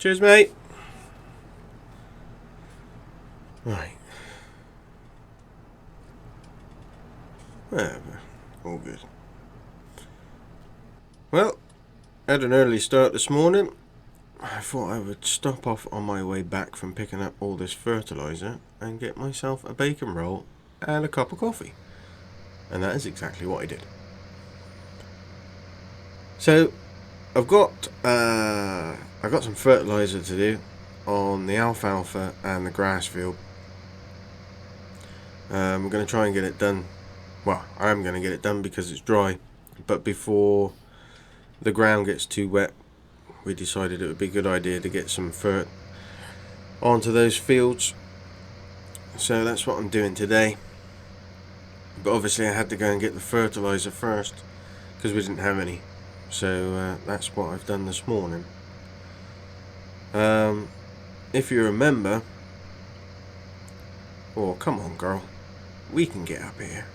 Cheers, mate. Right. Whatever. All good. Well, had an early start this morning. I thought I would stop off on my way back from picking up all this fertilizer and get myself a bacon roll and a cup of coffee. And that is exactly what I did. So, I've got some fertilizer to do on the alfalfa and the grass field. I'm going to try and get it done. Well, I am going to get it done because it's dry. But before the ground gets too wet, we decided it would be a good idea to get some fert onto those fields. So that's what I'm doing today. But obviously I had to go and get the fertilizer first because we didn't have any. So that's what I've done this morning. If you remember... Oh, come on, girl. We can get up here.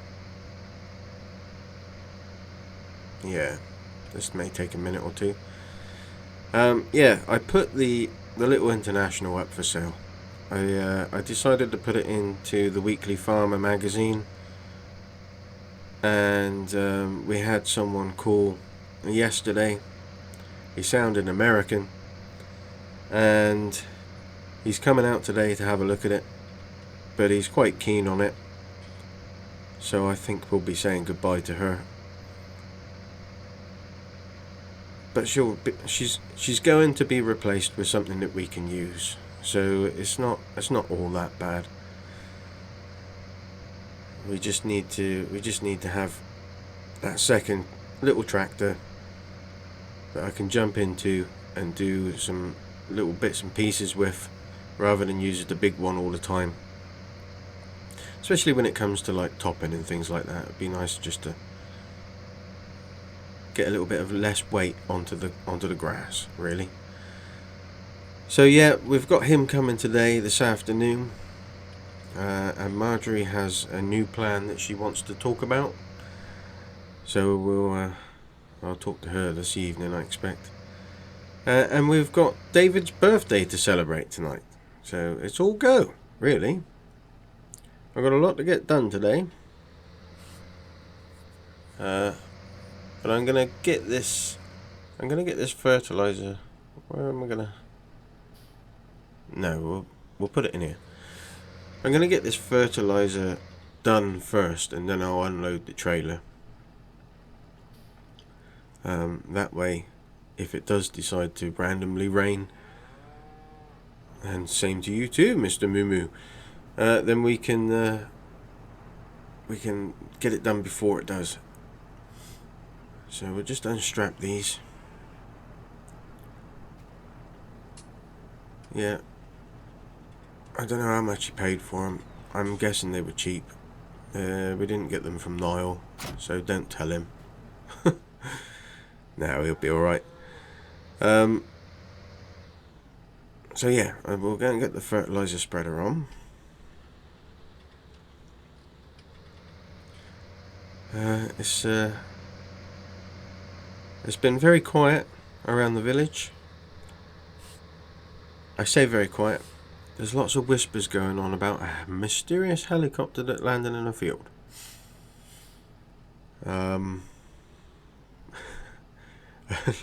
Yeah, this may take a minute or two. Yeah, I put the little international up for sale. I decided to put it into the Weekly Farmer magazine. And we had someone call yesterday. He sounded American. And he's coming out today to have a look at it. But he's quite keen on it. So I think we'll be saying goodbye to her. But she's going to be replaced with something that we can use. So it's not all that bad. We just need to have that second little tractor that I can jump into and do some little bits and pieces with, rather than use the big one all the time. Especially when it comes to like topping and things like that. It'd be nice just to get a little bit of less weight onto the grass, really. So yeah, we've got him coming today, this afternoon. And Margery has a new plan that she wants to talk about. So I'll talk to her this evening, I expect. And we've got David's birthday to celebrate tonight. So it's all go, really. I've got a lot to get done today. But I'm gonna get this fertilizer. Where am I gonna? No, we'll put it in here. I'm gonna get this fertilizer done first, and then I'll unload the trailer. That way, if it does decide to randomly rain, and same to you too, Mr. Moo Moo, then we can get it done before it does. So we'll just unstrap these. Yeah. I don't know how much he paid for them. I'm guessing they were cheap. We didn't get them from Niall, so don't tell him. No, he'll be alright. So yeah, we'll go and get the fertilizer spreader on. It's been very quiet around the village. I say very quiet. There's lots of whispers going on about a mysterious helicopter that landed in a field.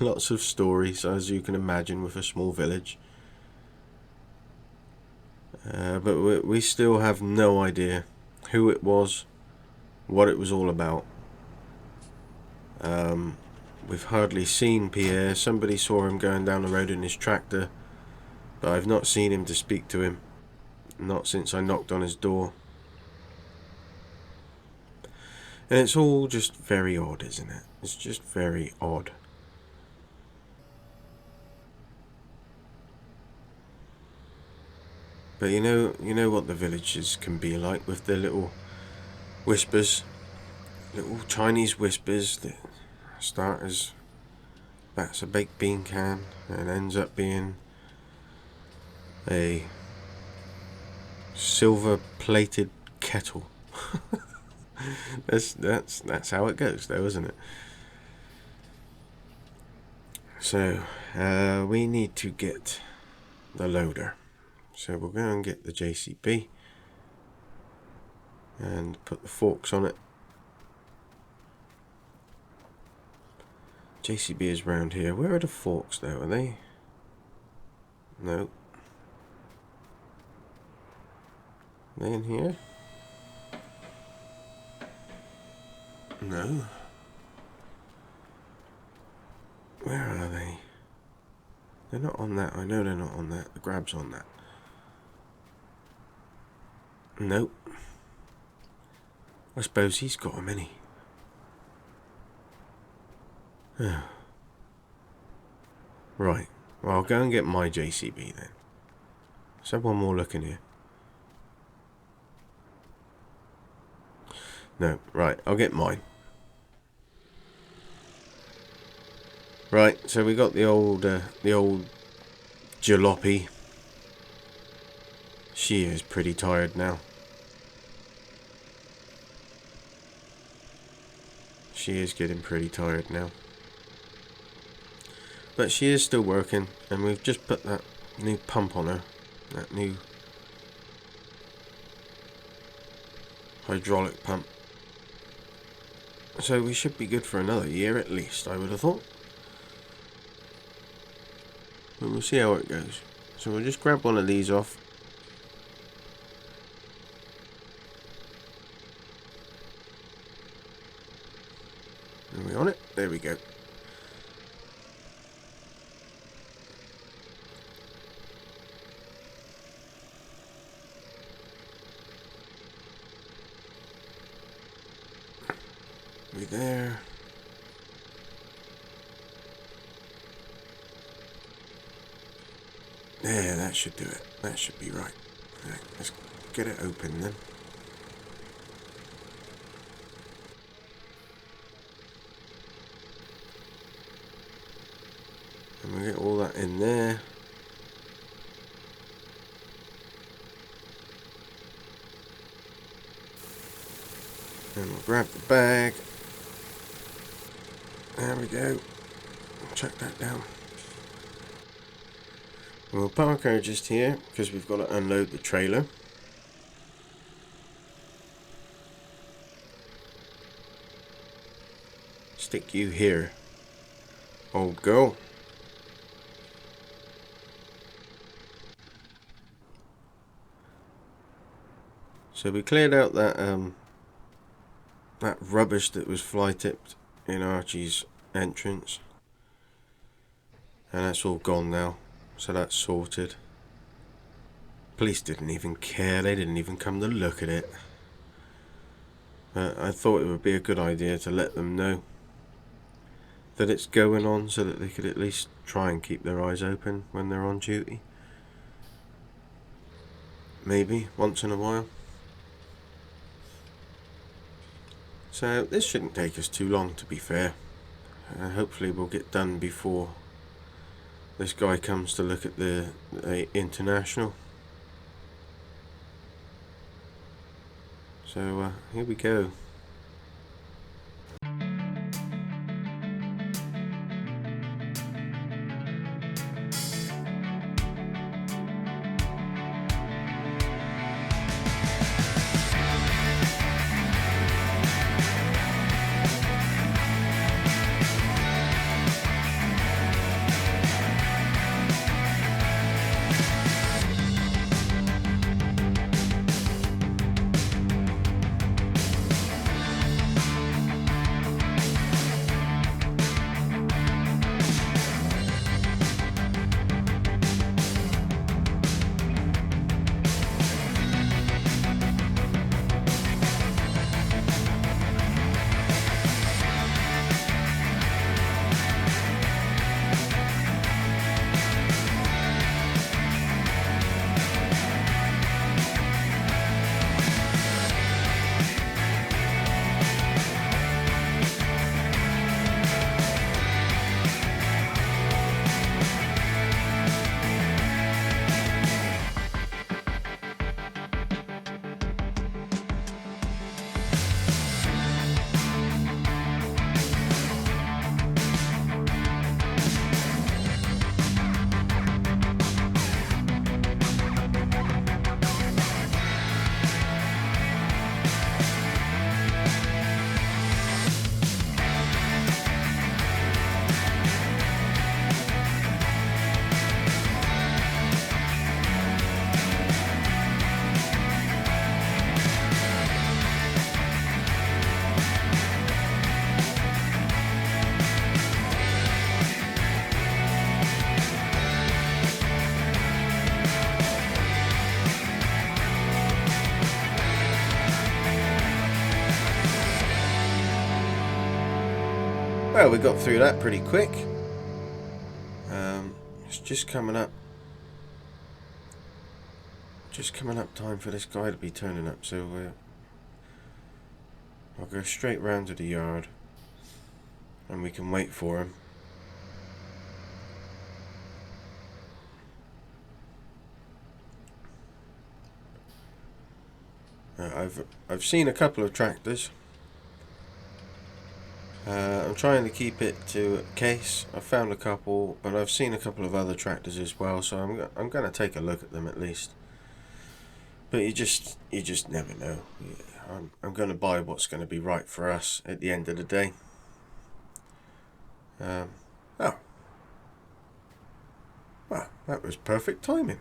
Lots of stories, as you can imagine, with a small village. But we still have no idea who it was, what it was all about. We've hardly seen Pierre. Somebody saw him going down the road in his tractor, but I've not seen him to speak to him. Not since I knocked on his door. And it's all just very odd, isn't it? It's just very odd. But you know what the villages can be like with their little whispers. Little Chinese whispers that start as that's a baked bean can and ends up being a silver plated kettle. That's how it goes though, isn't it? So we need to get the loader. So we'll go and get the JCB and put the forks on it. JCB is round here. Where are the forks though? Are they? No. Are they in here? No. Where are they? They're not on that. I know they're not on that. The grab's on that. Nope. I suppose he's got them, ain't he? Right. Well, I'll go and get my JCB then. Let's have one more look in here. No. Right. I'll get mine. Right. So we got the old jalopy. She is pretty tired now. She is getting pretty tired now. But she is still working, and we've just put that new pump on her. That new hydraulic pump. So we should be good for another year at least, I would have thought. But we'll see how it goes. So we'll just grab one of these off. Are we on it? There we go. We there. Yeah, that should do it. That should be right. Right, let's get it open then. And we get all that in there. And we'll grab the bag. There we go. Chuck that down. And we'll park her just here because we've got to unload the trailer. Stick you here, old girl. So we cleared out that that rubbish that was fly tipped in Archie's entrance, and that's all gone now. So that's sorted. Police didn't even care. They didn't even come to look at it. I thought it would be a good idea to let them know that it's going on, so that they could at least try and keep their eyes open when they're on duty. Maybe once in a while. So this shouldn't take us too long, to be fair. Hopefully we'll get done before this guy comes to look at the international. So here we go. Well, we got through that pretty quick. It's just coming up time for this guy to be turning up, so I'll go straight round to the yard and we can wait for him. I've seen a couple of tractors. I'm trying to keep it to a case. I've found a couple, but I've seen a couple of other tractors as well, so I'm going to take a look at them at least. But you just never know. I'm going to buy what's going to be right for us at the end of the day. Oh, well, that was perfect timing.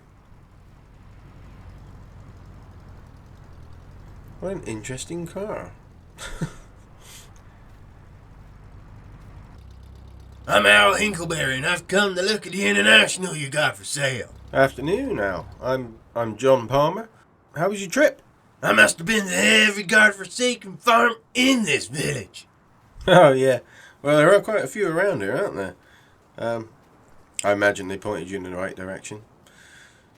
What an interesting car. I'm Al Hinkleberry, and I've come to look at the international you got for sale. Afternoon, Al. I'm John Palmer. How was your trip? I must have been to every godforsaken farm in this village. Oh, yeah. Well, there are quite a few around here, aren't there? I imagine they pointed you in the right direction.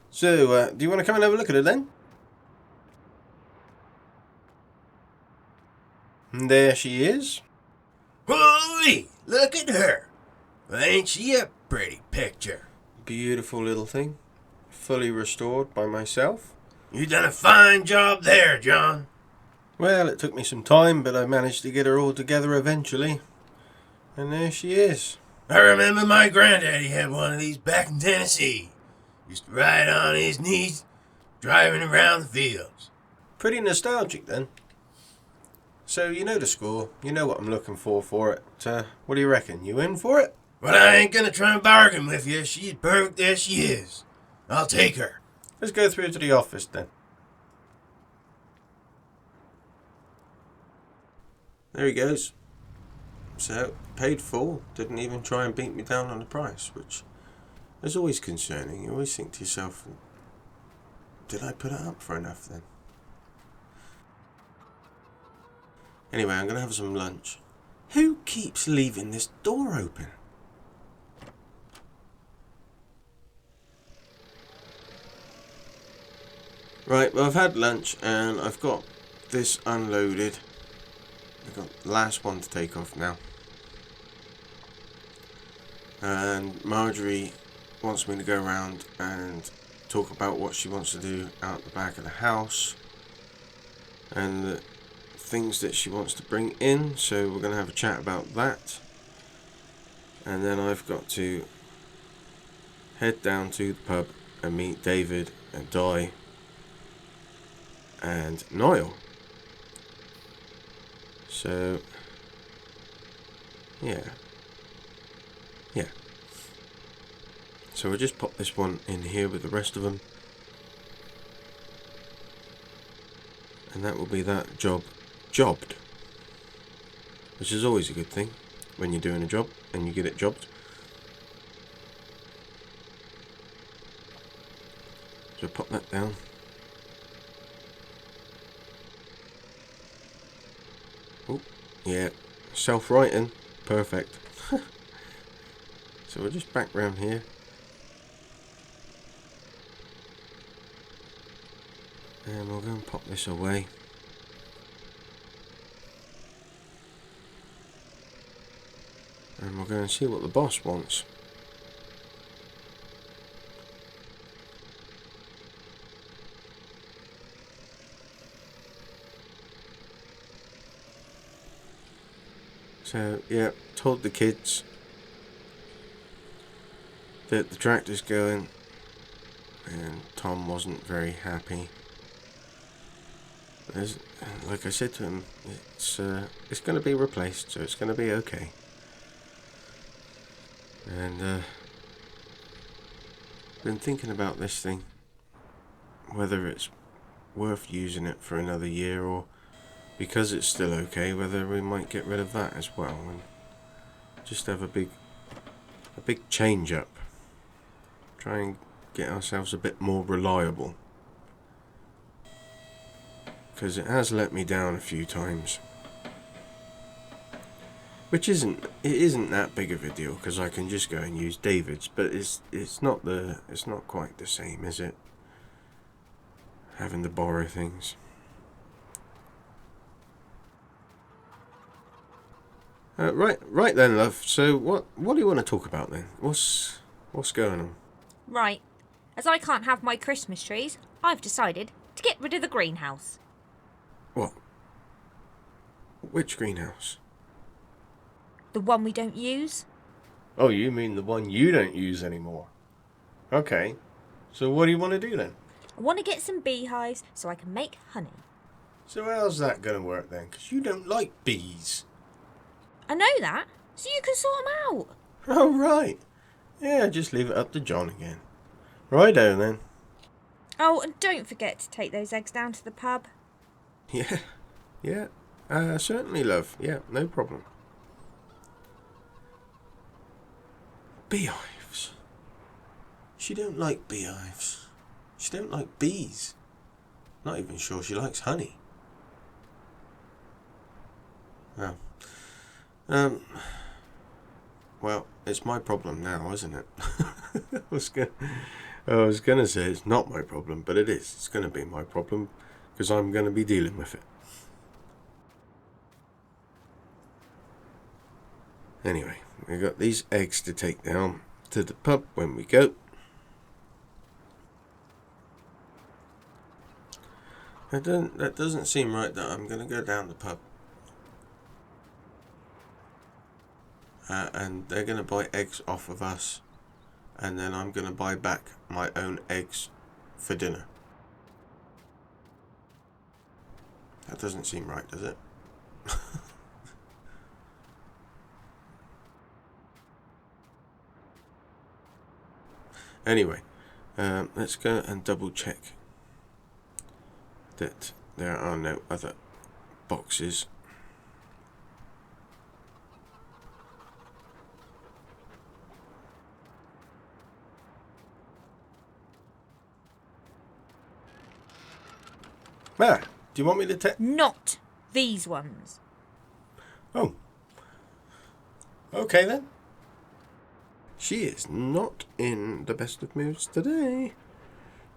So, do you want to come and have a look at it then? And there she is. Holy, look at her. Well, ain't she a pretty picture? Beautiful little thing. Fully restored by myself. You done a fine job there, John. Well, it took me some time, but I managed to get her all together eventually. And there she is. I remember my granddaddy had one of these back in Tennessee. Used to ride on his knees, driving around the fields. Pretty nostalgic then. So, you know the score. You know what I'm looking for it. What do you reckon? You in for it? Well, I ain't gonna try and bargain with you. She's perfect as she is. I'll take her. Let's go through to the office then. There he goes. So, paid full. Didn't even try and beat me down on the price, which is always concerning. You always think to yourself, did I put it up for enough then? Anyway, I'm going to have some lunch. Who keeps leaving this door open? Right, well, I've had lunch and I've got this unloaded. I've got the last one to take off now. And Margery wants me to go around and talk about what she wants to do out the back of the house. And the things that she wants to bring in. So we're going to have a chat about that. And then I've got to head down to the pub and meet David and Di and Niall. So, yeah. So we'll just pop this one in here with the rest of them. And that will be that jobbed. Which is always a good thing when you're doing a job and you get it jobbed. So pop that down. Oh, yeah, self-writing, perfect. So we'll just back round here. And we'll go and pop this away. And we'll go and see what the boss wants. So, yeah, told the kids that the tractor's going, and Tom wasn't very happy. But like I said to him, it's going to be replaced, so it's going to be okay. And been thinking about this thing, whether it's worth using it for another year, or because it's still okay, whether we might get rid of that as well and just have a big change up. Try and get ourselves a bit more reliable, because it has let me down a few times. Which isn't that big of a deal because I can just go and use David's, but it's not quite the same, is it? Having to borrow things. Right then, love. So what do you want to talk about then? What's going on? Right. As I can't have my Christmas trees, I've decided to get rid of the greenhouse. What? Which greenhouse? The one we don't use. Oh, you mean the one you don't use anymore? Okay. So what do you want to do then? I want to get some beehives so I can make honey. So how's that going to work then? Because you don't like bees. I know that, so you can sort them out. Oh, right. Yeah, just leave it up to John again. Righto then. Oh, and don't forget to take those eggs down to the pub. Yeah. Certainly, love. Yeah, no problem. Beehives. She don't like beehives. She don't like bees. Not even sure she likes honey. Oh. Well, it's my problem now, isn't it? I was gonna say it's not my problem, but it is. It's gonna be my problem because I'm gonna be dealing with it. Anyway, we got these eggs to take down to the pub when we go. That doesn't seem right that I'm gonna go down the pub. And they're gonna buy eggs off of us, and then I'm gonna buy back my own eggs for dinner. That doesn't seem right, does it? Anyway, let's go and double check that there are no other boxes. Ah, do you want me to take? Not these ones. Oh. Okay then. She is not in the best of moods today.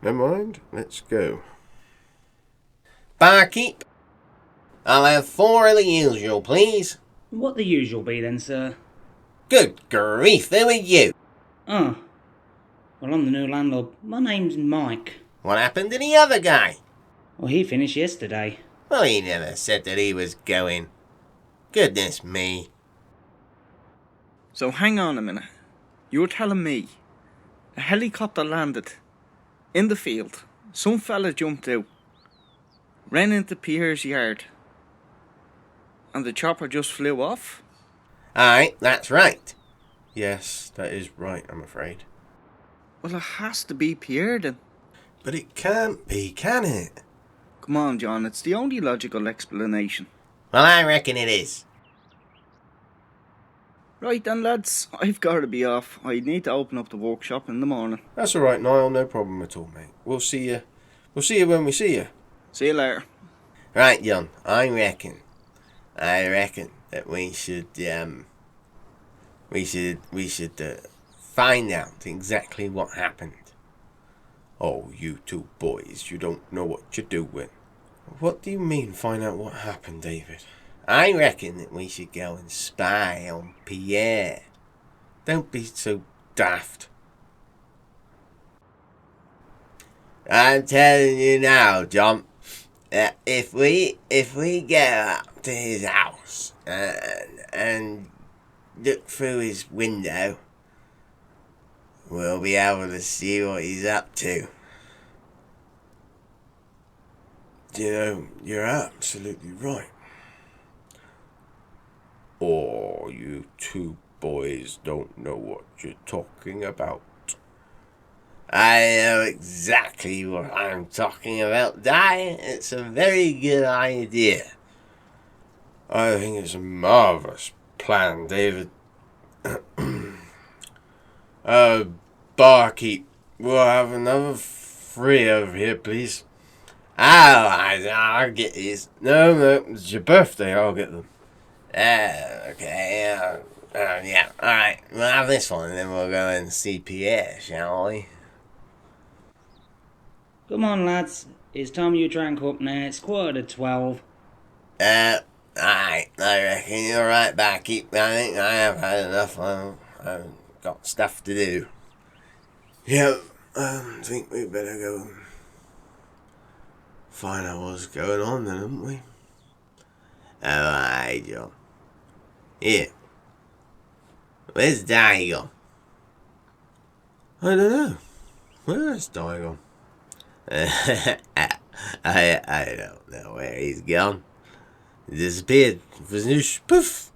Never mind, let's go. Barkeep, I'll have 4 of the usual, please. What the usual be then, sir? Good grief, who are you? Oh. Well, I'm the new landlord. My name's Mike. What happened to the other guy? Well, he finished yesterday. Well, he never said that he was going. Goodness me. So hang on a minute. You're telling me a helicopter landed in the field, some fella jumped out, ran into Pierre's yard, and the chopper just flew off? Aye, that's right. Yes, that is right, I'm afraid. Well, it has to be Pierre then. But it can't be, can it? Come on, John, it's the only logical explanation. Well, I reckon it is. Right then, lads, I've got to be off. I need to open up the workshop in the morning. That's alright, Niall, no problem at all, mate. We'll see you when we see you. See you later. Right, John, I reckon that we should find out exactly what happened. Oh, you two boys, you don't know what you're doing. What do you mean, find out what happened, David? I reckon that we should go and spy on Pierre. Don't be so daft. I'm telling you now, John, that if we go up to his house and look through his window, we'll be able to see what he's up to. You know, you're absolutely right. Oh, you two boys don't know what you're talking about. I know exactly what I'm talking about, Di. It's a very good idea. I think it's a marvellous plan, David. Barkeep, we'll have another 3 over here, please. I'll get these. No, it's your birthday, I'll get them. Okay, yeah, alright. We'll have this one and then we'll go and see Pierre, shall we? Come on, lads. It's time you drank up now. It's 11:45. Alright, I reckon you're right back. I think I have had enough. I've got stuff to do. Yep, I think we better go and find out what's going on then, haven't we? Alright, John. Here. Where's Danny gone? I don't know. Where's Diagon? I don't know where he's gone. He disappeared. Vaanoosh, poof.